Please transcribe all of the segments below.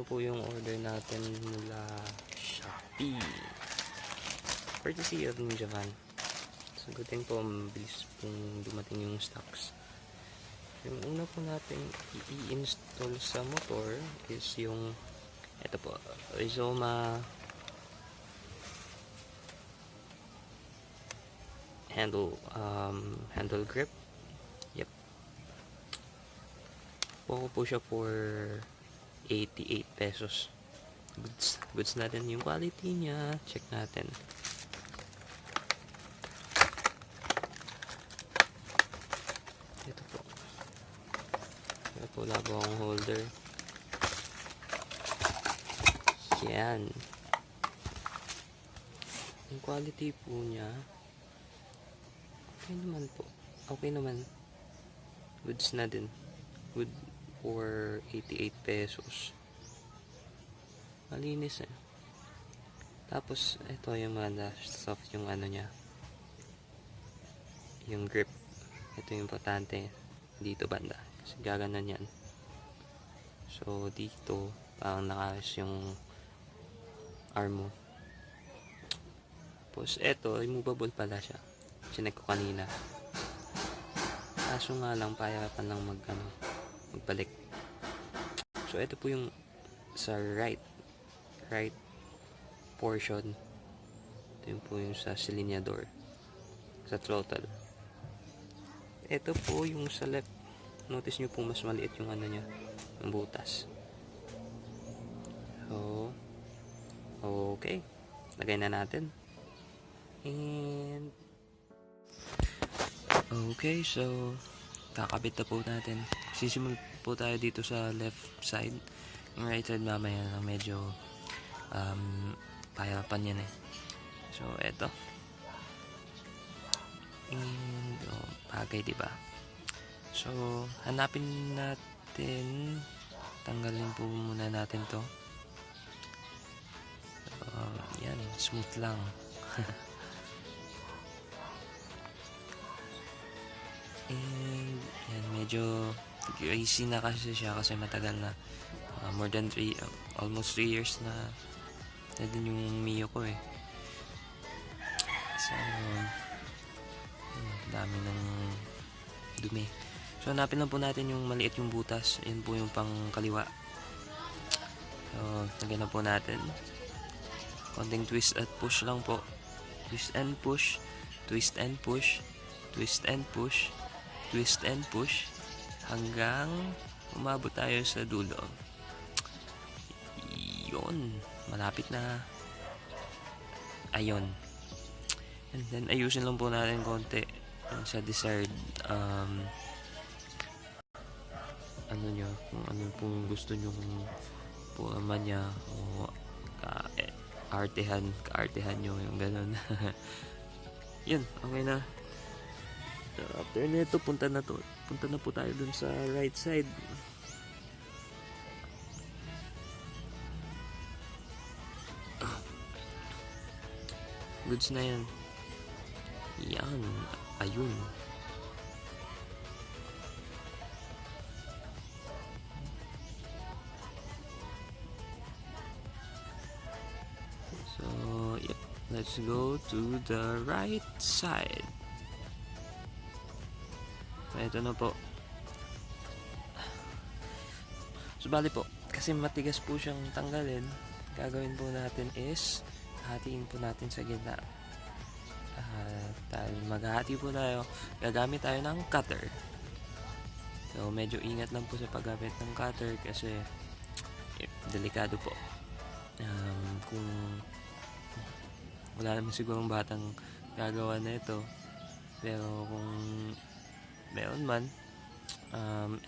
na po yung order natin mula Shopee. Courtesy of Japan. So good thing po, mabilis pong dumating yung stocks. Yung una po natin i-install sa motor is yung ito po, Rizoma handle grip. Yep. Kuha po siya for 88 pesos. Goods natin yung quality niya. Check natin. Ito po. Ito po, wala po akong holder. Yan. Yung quality po niya, okay naman po. Okay naman. Goods na din. Good for 88 pesos. Malinis eh. Tapos, ito yung mga soft yung ano niya. Yung grip. Ito yung importante. Dito banda. Kasi gaganan yan. So, dito, parang nakayos yung arm mo. Tapos, ito, removable pala siya. Chinek ko kanina. Kaso nga lang, pahirapan lang magbalik. So, ito po yung sa right portion. Ito yung po yung sa silinyador. Sa throttle. Ito po yung sa left. Notice nyo po mas maliit yung ano nya. Yung butas. So, okay. Lagay na natin. And okay, so kakabit na po natin. Sisimul po tayo dito sa left side. Yung right side mamaya na medyo pahirapan yan eh. So, eto. And bagay, diba? So, hanapin natin, tanggalin po muna natin to. Yan, smooth lang. And yan, medyo greasy na kasi siya kasi matagal na. More than almost 3 years na din yung Mio ko eh. So, dami ng dumi. So, hanapin lang po natin yung maliit yung butas. Yan po yung pang kaliwa. So, lagyan na po natin. Konting twist at push lang po. Twist and push. Twist and push. Twist and push. Twist and push. Hanggang umabot tayo sa dulo. Yun. Malapit na. Ayun. And then, ayusin lang po natin konti sa desired ano nyo, kung ano pong gusto nyo po naman niya o kaartehan nyo yung ganun. Yun, okay na. So, after nito, punta na po tayo dun sa right side. Goods na yan. Yan. Ayun. So, yep. Let's go to the right side. Ito na po. So, bali po. Kasi matigas po siyang tanggalin. Gagawin po natin is hatiin po natin sa gitna. Maghahati po tayo. Gagamit tayo ng cutter. So, medyo ingat lang po sa paggamit ng cutter kasi delikado po. Kung wala naman sigurong batang gagawa na ito, pero kung meron man,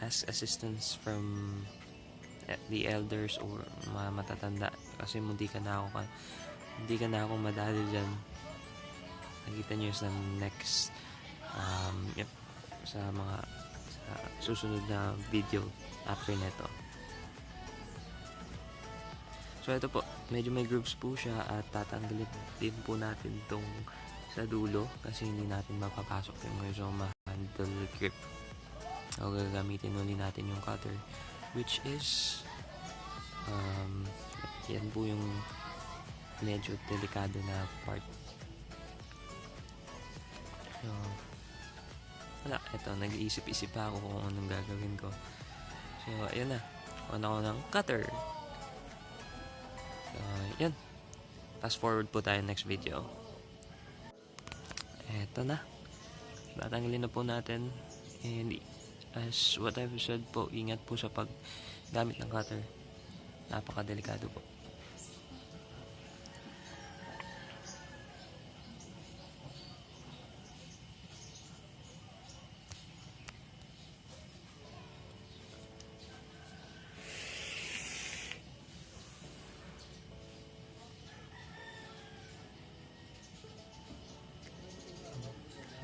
ask assistance from the elders or mga matatanda kasi hindi ka na ako madali dyan. Nakita nyo sa next sa mga susunod na video after neto. So ito po, medyo may grooves po siya at tatanggalin din po natin tong sa dulo kasi hindi natin mapapasok yung Rizoma handle grip. So gagamitin ulit natin yung cutter which is Yan po yung medyo delikado na part. So, wala, eto, nag-iisip-isip pa ako kung anong gagawin ko. So, ayun na. Kuha ako ng cutter. So, yan. Fast forward po tayo next video. Eto na. Tatanggalin na po natin. And as what I've said po, ingat po sa paggamit ng cutter. Napakadelikado po.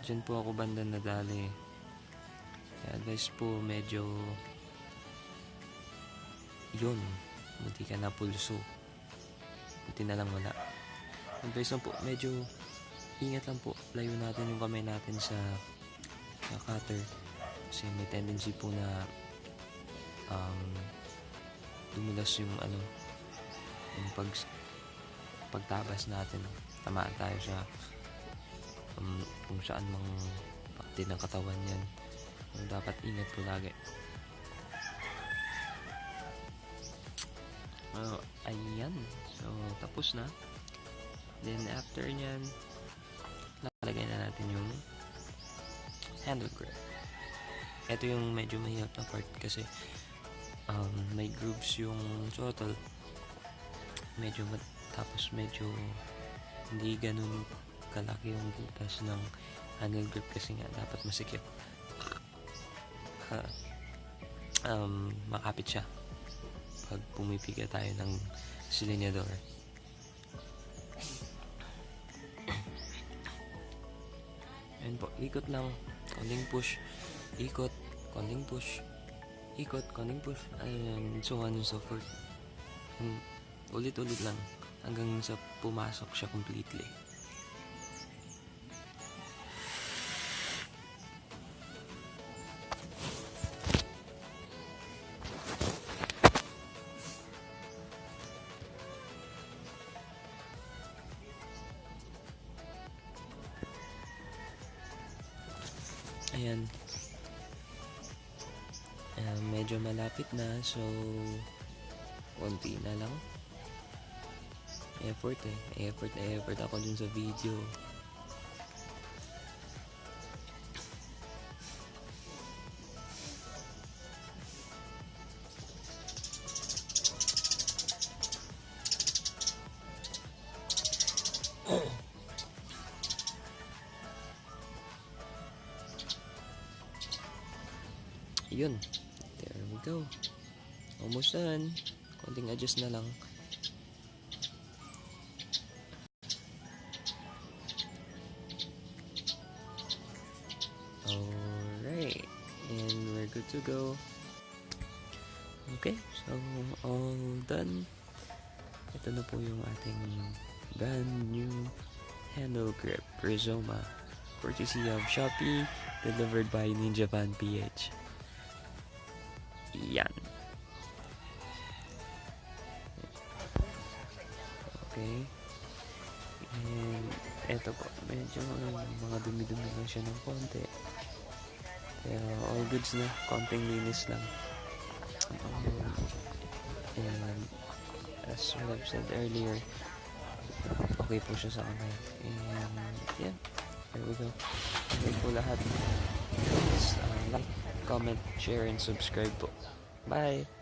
Diyan po ako banda nadali. Advice po medyo yun, buti ka na pulso, buti na lang wala. Advice lang po, medyo ingat lang po, layo natin yung kamay natin sa cutter kasi may tendency po na dumulas yung yung pagtabas natin, tamaan tayo sa kung saan mang pakti ng katawan yan. So, dapat ingat po lagi. Ayan. So, tapos na. Then, after nyan, lalagay na natin yung handle grip. Ito yung medyo mahirap na part kasi may grooves yung throttle. Tapos medyo hindi ganun kalaki yung butas ng handle grip kasi nga dapat masikip. Makapit siya pag pumipiga tayo ng silinyador. Ayan po, ikot lang, konting push, ikot, konting push, ikot, konting push, ayan, so on and so forth. Ulit-ulit lang hanggang sa pumasok siya completely. Ayan. Medyo malapit na, so konti na lang. Effort ako dun sa video. Yun, there we go, almost done. Konting adjust na lang. Alright, and we're good to go. Okay, so all done. Ito na po yung ating brand new handle grip Rizoma, courtesy of Shopee, delivered by Ninja Fan PH. Yan. Okay. And eto po, medyo mga dumi-dumi lang siya ng konti. Pero all goods na, konting linis lang. And as what I've said earlier, okay po siya sa kamay. And yeah, there we go. Okay po lahat. Please like, comment, share, and subscribe po. Bye!